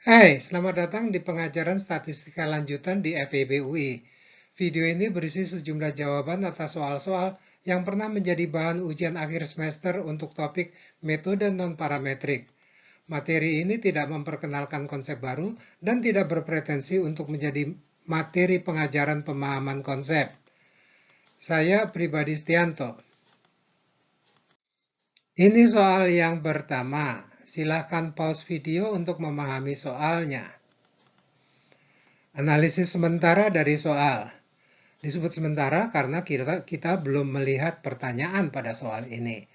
Hai, selamat datang di pengajaran statistika lanjutan di FEB UI. Video ini berisi sejumlah jawaban atas soal-soal yang pernah menjadi bahan ujian akhir semester untuk topik metode non-parametrik. Materi ini tidak memperkenalkan konsep baru dan tidak berpretensi untuk menjadi materi pengajaran pemahaman konsep. Saya Pribadi Stianto. Ini soal yang pertama. Silahkan pause video untuk memahami soalnya. Analisis sementara dari soal. Disebut sementara karena kita belum melihat pertanyaan pada soal ini.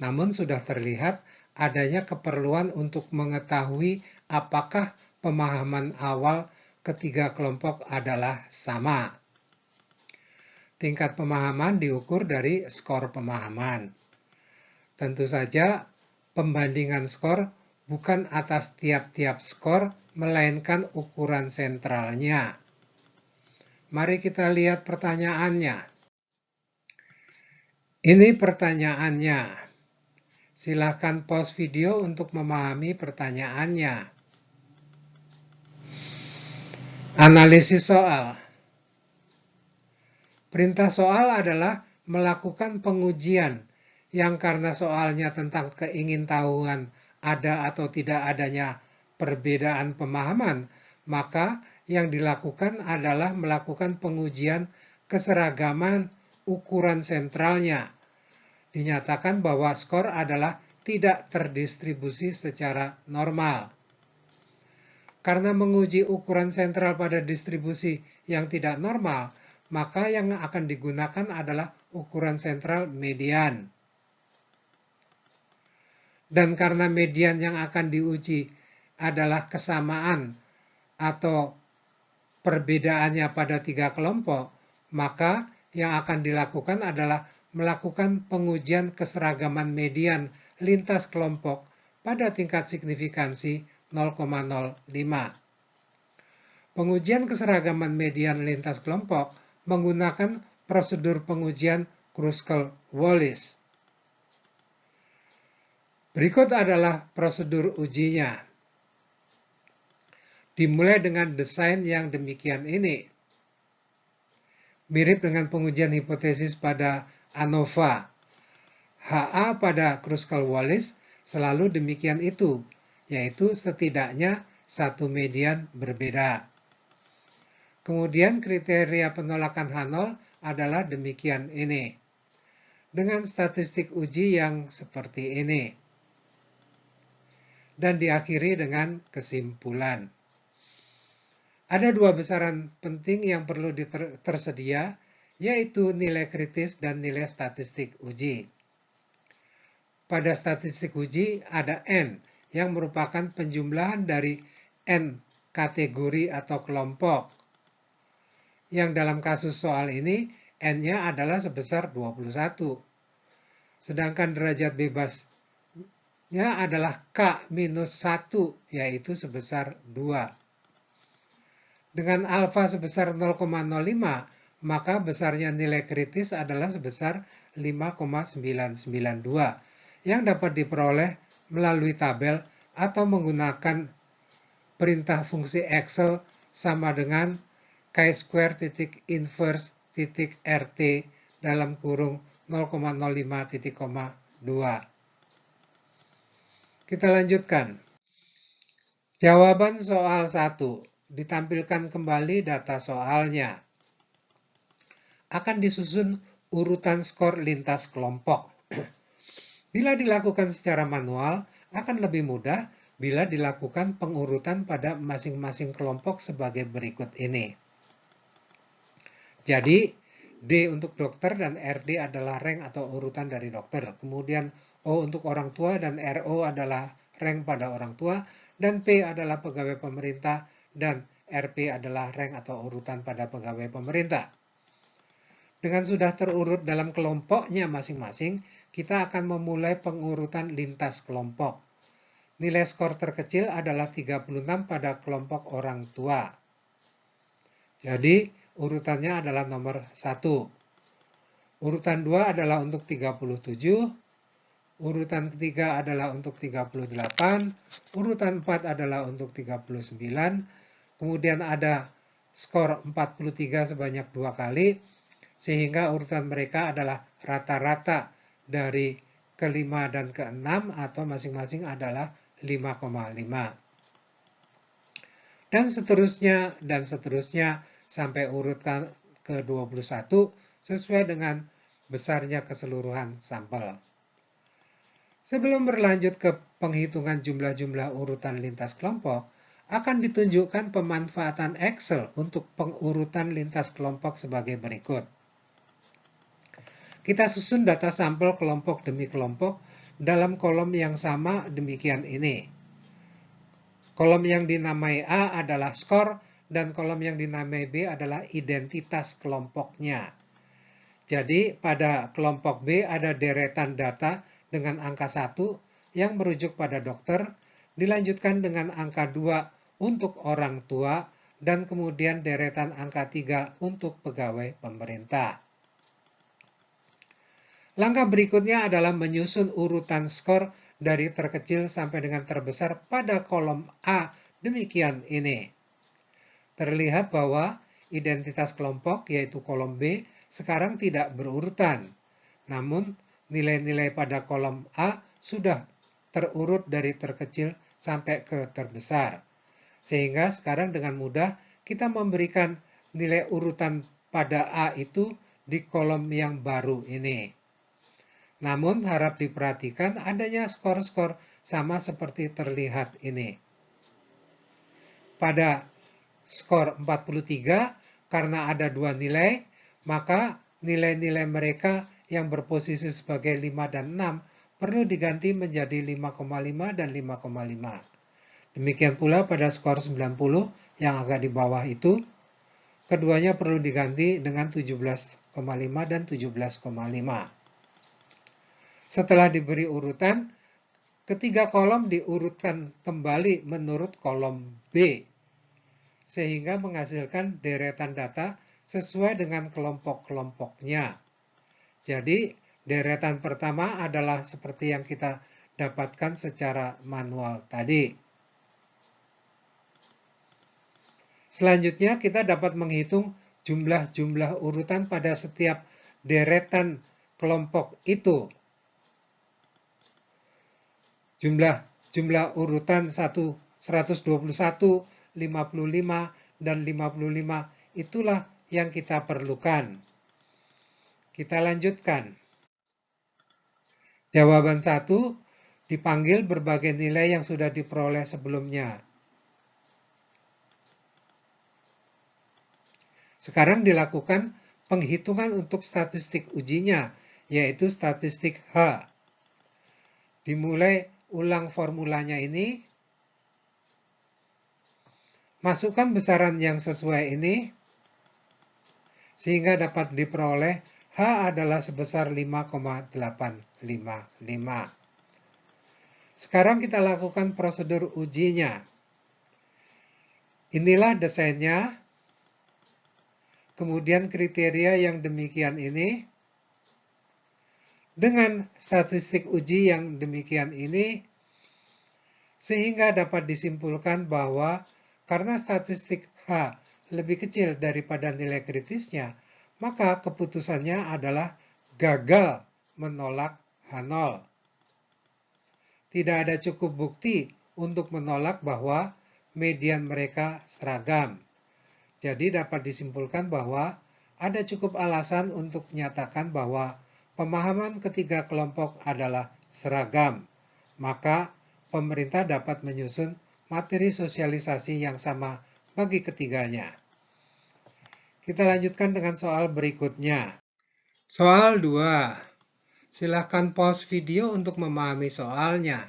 Namun sudah terlihat adanya keperluan untuk mengetahui apakah pemahaman awal ketiga kelompok adalah sama. Tingkat pemahaman diukur dari skor pemahaman. Tentu saja pembandingan skor bukan atas tiap-tiap skor, melainkan ukuran sentralnya. Mari kita lihat pertanyaannya. Ini pertanyaannya. Silakan pause video untuk memahami pertanyaannya. Analisis soal. Perintah soal adalah melakukan pengujian yang karena soalnya tentang keingintahuan ada atau tidak adanya perbedaan pemahaman, maka yang dilakukan adalah melakukan pengujian keseragaman ukuran sentralnya. Dinyatakan bahwa skor adalah tidak terdistribusi secara normal. Karena menguji ukuran sentral pada distribusi yang tidak normal, maka yang akan digunakan adalah ukuran sentral median. Dan karena median yang akan diuji adalah kesamaan atau perbedaannya pada tiga kelompok, maka yang akan dilakukan adalah melakukan pengujian keseragaman median lintas kelompok pada tingkat signifikansi 0,05. Pengujian keseragaman median lintas kelompok menggunakan prosedur pengujian Kruskal-Wallis. Berikut adalah prosedur ujinya. Dimulai dengan desain yang demikian ini. Mirip dengan pengujian hipotesis pada ANOVA. HA pada Kruskal-Wallis selalu demikian itu, yaitu setidaknya satu median berbeda. Kemudian kriteria penolakan H0 adalah demikian ini. Dengan statistik uji yang seperti ini. Dan diakhiri dengan kesimpulan. Ada dua besaran penting yang perlu tersedia, yaitu nilai kritis dan nilai statistik uji. Pada statistik uji ada N, yang merupakan penjumlahan dari N kategori atau kelompok. Yang dalam kasus soal ini, N-nya adalah sebesar 21. Sedangkan derajat bebasnya adalah K-1, yaitu sebesar 2. Dengan alfa sebesar 0,05, maka besarnya nilai kritis adalah sebesar 5,992 yang dapat diperoleh melalui tabel atau menggunakan perintah fungsi Excel sama dengan chi-square.inverse.rt dalam kurung 0,05,2. Kita lanjutkan. Jawaban soal 1. Ditampilkan kembali data soalnya. Akan disusun urutan skor lintas kelompok. Bila dilakukan secara manual, akan lebih mudah bila dilakukan pengurutan pada masing-masing kelompok sebagai berikut ini. Jadi, D untuk dokter dan RD adalah rank atau urutan dari dokter. Kemudian O untuk orang tua dan RO adalah rank pada orang tua. Dan P adalah pegawai pemerintah dan RP adalah rank atau urutan pada pegawai pemerintah. Dengan sudah terurut dalam kelompoknya masing-masing, kita akan memulai pengurutan lintas kelompok. Nilai skor terkecil adalah 36 pada kelompok orang tua. Jadi, urutannya adalah nomor 1. Urutan 2 adalah untuk 37, urutan ketiga adalah untuk 38, urutan 4 adalah untuk 39, kemudian ada skor 43 sebanyak 2 kali, sehingga urutan mereka adalah rata-rata dari ke-5 dan ke-6 atau masing-masing adalah 5,5. Dan seterusnya sampai urutan ke-21 sesuai dengan besarnya keseluruhan sampel. Sebelum berlanjut ke penghitungan jumlah-jumlah urutan lintas kelompok, akan ditunjukkan pemanfaatan Excel untuk pengurutan lintas kelompok sebagai berikut. Kita susun data sampel kelompok demi kelompok dalam kolom yang sama demikian ini. Kolom yang dinamai A adalah skor dan kolom yang dinamai B adalah identitas kelompoknya. Jadi pada kelompok B ada deretan data dengan angka 1 yang merujuk pada dokter, dilanjutkan dengan angka 2 untuk orang tua, dan kemudian deretan angka 3 untuk pegawai pemerintah. Langkah berikutnya adalah menyusun urutan skor dari terkecil sampai dengan terbesar pada kolom A demikian ini. Terlihat bahwa identitas kelompok yaitu kolom B sekarang tidak berurutan. Namun nilai-nilai pada kolom A sudah terurut dari terkecil sampai ke terbesar. Sehingga sekarang dengan mudah kita memberikan nilai urutan pada A itu di kolom yang baru ini. Namun harap diperhatikan adanya skor-skor sama seperti terlihat ini. Pada skor 43, karena ada dua nilai, maka nilai-nilai mereka yang berposisi sebagai 5 dan 6 perlu diganti menjadi 5,5 dan 5,5. Demikian pula pada skor 90 yang agak di bawah itu, keduanya perlu diganti dengan 17,5 dan 17,5. Setelah diberi urutan, ketiga kolom diurutkan kembali menurut kolom B, sehingga menghasilkan deretan data sesuai dengan kelompok-kelompoknya. Jadi, deretan pertama adalah seperti yang kita dapatkan secara manual tadi. Selanjutnya, kita dapat menghitung jumlah-jumlah urutan pada setiap deretan kelompok itu. Jumlah urutan 121, 55, dan 55 itulah yang kita perlukan. Kita lanjutkan. Jawaban 1 dipanggil berbagai nilai yang sudah diperoleh sebelumnya. Sekarang dilakukan penghitungan untuk statistik ujinya, yaitu statistik H. Dimulai ulang formulanya ini. Masukkan besaran yang sesuai ini, sehingga dapat diperoleh H adalah sebesar 5,855. Sekarang kita lakukan prosedur ujinya. Inilah desainnya, kemudian kriteria yang demikian ini, dengan statistik uji yang demikian ini, sehingga dapat disimpulkan bahwa karena statistik H lebih kecil daripada nilai kritisnya, maka keputusannya adalah gagal menolak H0. Tidak ada cukup bukti untuk menolak bahwa median mereka seragam. Jadi dapat disimpulkan bahwa ada cukup alasan untuk menyatakan bahwa pemahaman ketiga kelompok adalah seragam. Maka pemerintah dapat menyusun materi sosialisasi yang sama bagi ketiganya. Kita lanjutkan dengan soal berikutnya. Soal 2. Silakan pause video untuk memahami soalnya.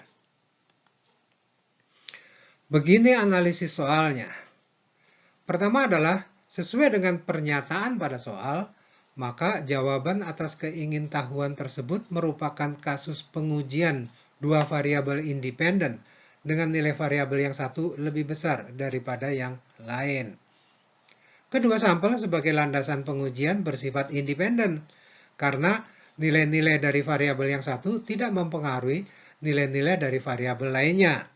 Begini analisis soalnya. Pertama adalah, sesuai dengan pernyataan pada soal, maka jawaban atas keingintahuan tersebut merupakan kasus pengujian dua variabel independen dengan nilai variabel yang satu lebih besar daripada yang lain. Kedua sampel sebagai landasan pengujian bersifat independen karena Nilai-nilai dari variabel yang satu tidak mempengaruhi nilai-nilai dari variabel lainnya.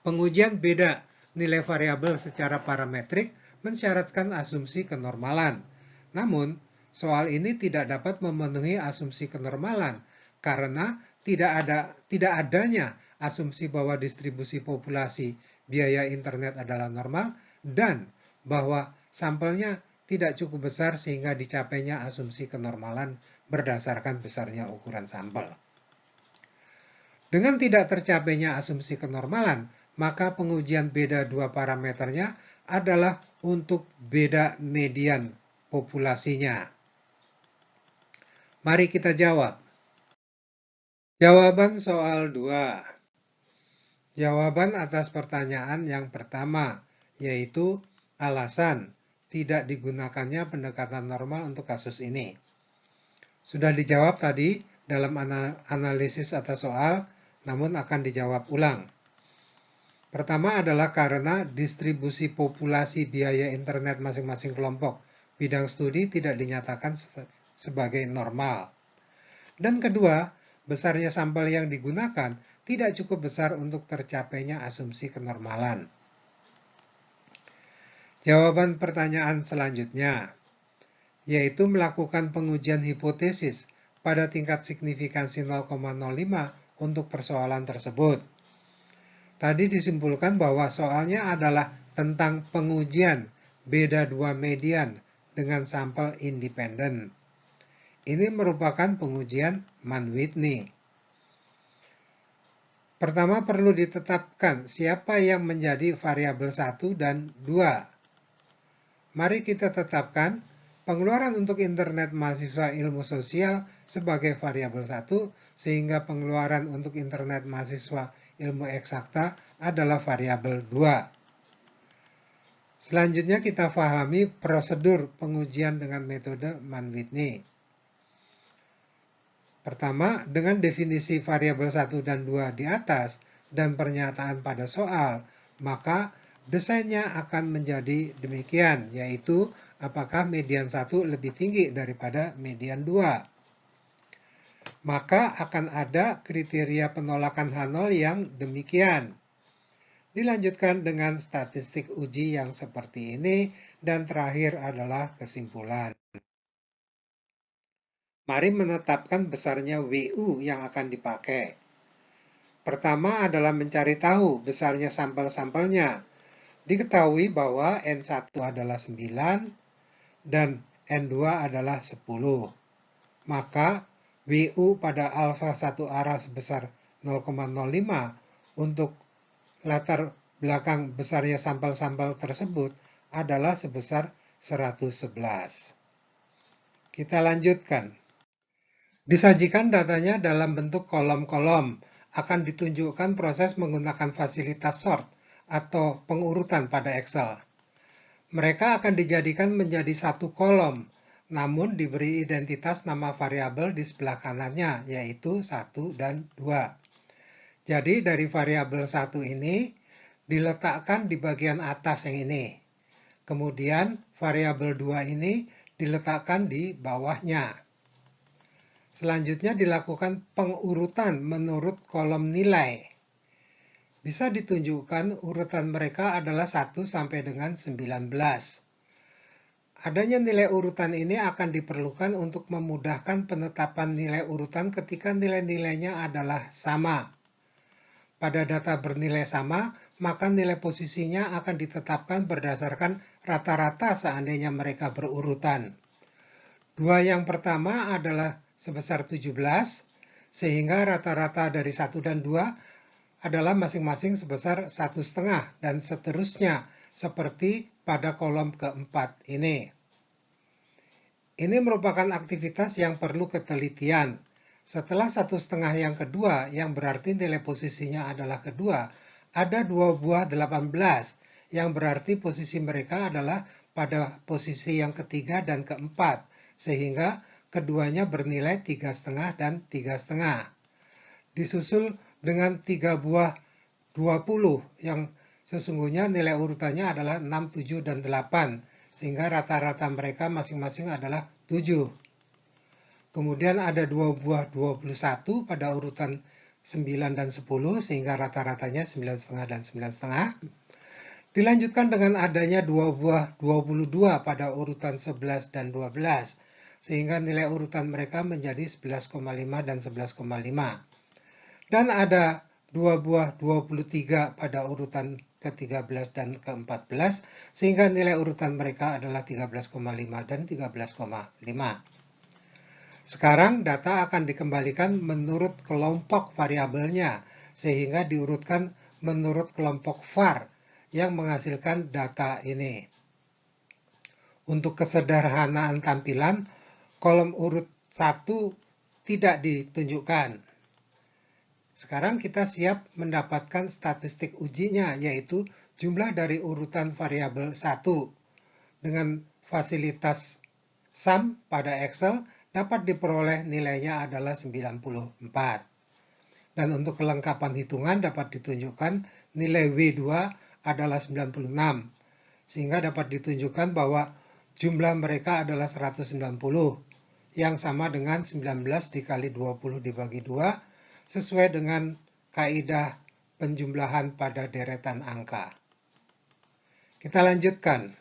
Pengujian beda nilai variabel secara parametrik mensyaratkan asumsi kenormalan. Namun, soal ini tidak dapat memenuhi asumsi kenormalan karena tidak adanya asumsi bahwa distribusi populasi biaya internet adalah normal dan bahwa sampelnya tidak cukup besar sehingga dicapainya asumsi kenormalan berdasarkan besarnya ukuran sampel. Dengan tidak tercapainya asumsi kenormalan, maka pengujian beda dua parameternya adalah untuk beda median populasinya. Mari kita jawab. Jawaban soal 2. Jawaban atas pertanyaan yang pertama, yaitu alasan tidak digunakannya pendekatan normal untuk kasus ini. Sudah dijawab tadi dalam analisis atas soal, namun akan dijawab ulang. Pertama adalah karena distribusi populasi biaya internet masing-masing kelompok bidang studi tidak dinyatakan sebagai normal. Dan kedua, besarnya sampel yang digunakan tidak cukup besar untuk tercapainya asumsi kenormalan. Jawaban pertanyaan selanjutnya, yaitu melakukan pengujian hipotesis pada tingkat signifikansi 0,05 untuk persoalan tersebut. Tadi disimpulkan bahwa soalnya adalah tentang pengujian beda dua median dengan sampel independen. Ini merupakan pengujian Mann-Whitney. Pertama perlu ditetapkan siapa yang menjadi variabel 1 dan 2. Mari kita tetapkan pengeluaran untuk internet mahasiswa ilmu sosial sebagai variabel 1, sehingga pengeluaran untuk internet mahasiswa ilmu eksakta adalah variabel 2. Selanjutnya kita pahami prosedur pengujian dengan metode Mann-Whitney. Pertama, dengan definisi variabel 1 dan 2 di atas dan pernyataan pada soal, maka desainnya akan menjadi demikian, yaitu apakah median 1 lebih tinggi daripada median 2. Maka akan ada kriteria penolakan H0 yang demikian. Dilanjutkan dengan statistik uji yang seperti ini, dan terakhir adalah kesimpulan. Mari menetapkan besarnya WU yang akan dipakai. Pertama adalah mencari tahu besarnya sampel-sampelnya. Diketahui bahwa N1 adalah 9 dan N2 adalah 10. Maka WU pada alfa 1 arah sebesar 0,05 untuk latar belakang besarnya sampel-sampel tersebut adalah sebesar 111. Kita lanjutkan. Disajikan datanya dalam bentuk kolom-kolom, akan ditunjukkan proses menggunakan fasilitas sort atau pengurutan pada Excel. Mereka akan dijadikan menjadi satu kolom, namun diberi identitas nama variabel di sebelah kanannya, yaitu 1 dan 2. Jadi dari variabel 1 ini diletakkan di bagian atas yang ini. Kemudian variabel 2 ini diletakkan di bawahnya. Selanjutnya dilakukan pengurutan menurut kolom nilai. Bisa ditunjukkan urutan mereka adalah 1 sampai dengan 19. Adanya nilai urutan ini akan diperlukan untuk memudahkan penetapan nilai urutan ketika nilai-nilainya adalah sama. Pada data bernilai sama, maka nilai posisinya akan ditetapkan berdasarkan rata-rata seandainya mereka berurutan. Dua yang pertama adalah sebesar 17, sehingga rata-rata dari 1 dan 2 adalah masing-masing sebesar 1,5 dan seterusnya, seperti pada kolom keempat ini. Ini merupakan aktivitas yang perlu ketelitian. Setelah 1,5 yang kedua, yang berarti nilai posisinya adalah kedua, ada 2 buah 18, yang berarti posisi mereka adalah pada posisi yang ketiga dan keempat, sehingga keduanya bernilai 3,5 dan 3,5. Disusul dengan 3 buah 20 yang sesungguhnya nilai urutannya adalah 6, 7, dan 8, sehingga rata-rata mereka masing-masing adalah 7. Kemudian ada 2 buah 21 pada urutan 9 dan 10, sehingga rata-ratanya 9,5 dan 9,5. Dilanjutkan dengan adanya 2 buah 22 pada urutan 11 dan 12, sehingga nilai urutan mereka menjadi 11,5 dan 11,5. Dan ada 2 buah 23 pada urutan ke-13 dan ke-14, sehingga nilai urutan mereka adalah 13,5 dan 13,5. Sekarang data akan dikembalikan menurut kelompok variabelnya, sehingga diurutkan menurut kelompok var yang menghasilkan data ini. Untuk kesederhanaan tampilan, kolom urut 1 tidak ditunjukkan. Sekarang kita siap mendapatkan statistik ujinya, yaitu jumlah dari urutan variabel 1. Dengan fasilitas sum pada Excel dapat diperoleh nilainya adalah 94. Dan untuk kelengkapan hitungan dapat ditunjukkan nilai W2 adalah 96. Sehingga dapat ditunjukkan bahwa jumlah mereka adalah 190, yang sama dengan 19 dikali 20 dibagi 2, sesuai dengan kaidah penjumlahan pada deretan angka. Kita lanjutkan.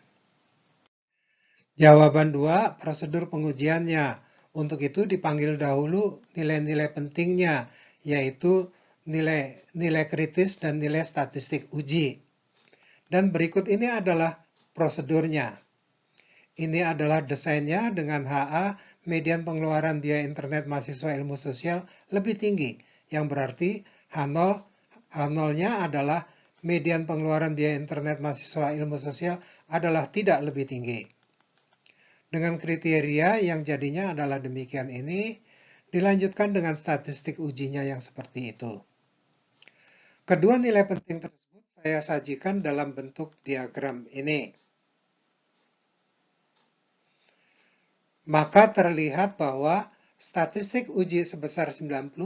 Jawaban 2, prosedur pengujiannya. Untuk itu dipanggil dahulu nilai-nilai pentingnya, yaitu nilai kritis dan nilai statistik uji. Dan berikut ini adalah prosedurnya. Ini adalah desainnya dengan HA, median pengeluaran biaya internet mahasiswa ilmu sosial lebih tinggi, yang berarti H0-nya adalah median pengeluaran biaya internet mahasiswa ilmu sosial adalah tidak lebih tinggi. Dengan kriteria yang jadinya adalah demikian ini, dilanjutkan dengan statistik ujinya yang seperti itu. Kedua nilai penting tersebut saya sajikan dalam bentuk diagram ini. Maka terlihat bahwa statistik uji sebesar 94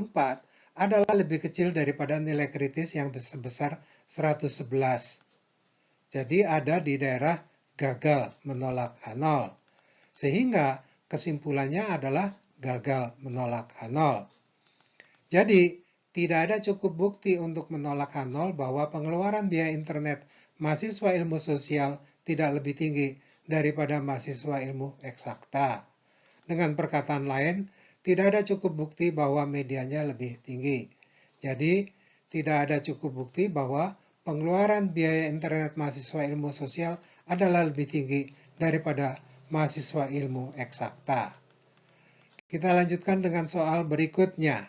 adalah lebih kecil daripada nilai kritis yang sebesar 111. Jadi ada di daerah gagal menolak H0. Sehingga kesimpulannya adalah gagal menolak H0. Jadi tidak ada cukup bukti untuk menolak H0 bahwa pengeluaran biaya internet mahasiswa ilmu sosial tidak lebih tinggi daripada mahasiswa ilmu eksakta. Dengan perkataan lain, tidak ada cukup bukti bahwa medianya lebih tinggi. Jadi, tidak ada cukup bukti bahwa pengeluaran biaya internet mahasiswa ilmu sosial adalah lebih tinggi daripada mahasiswa ilmu eksakta. Kita lanjutkan dengan soal berikutnya.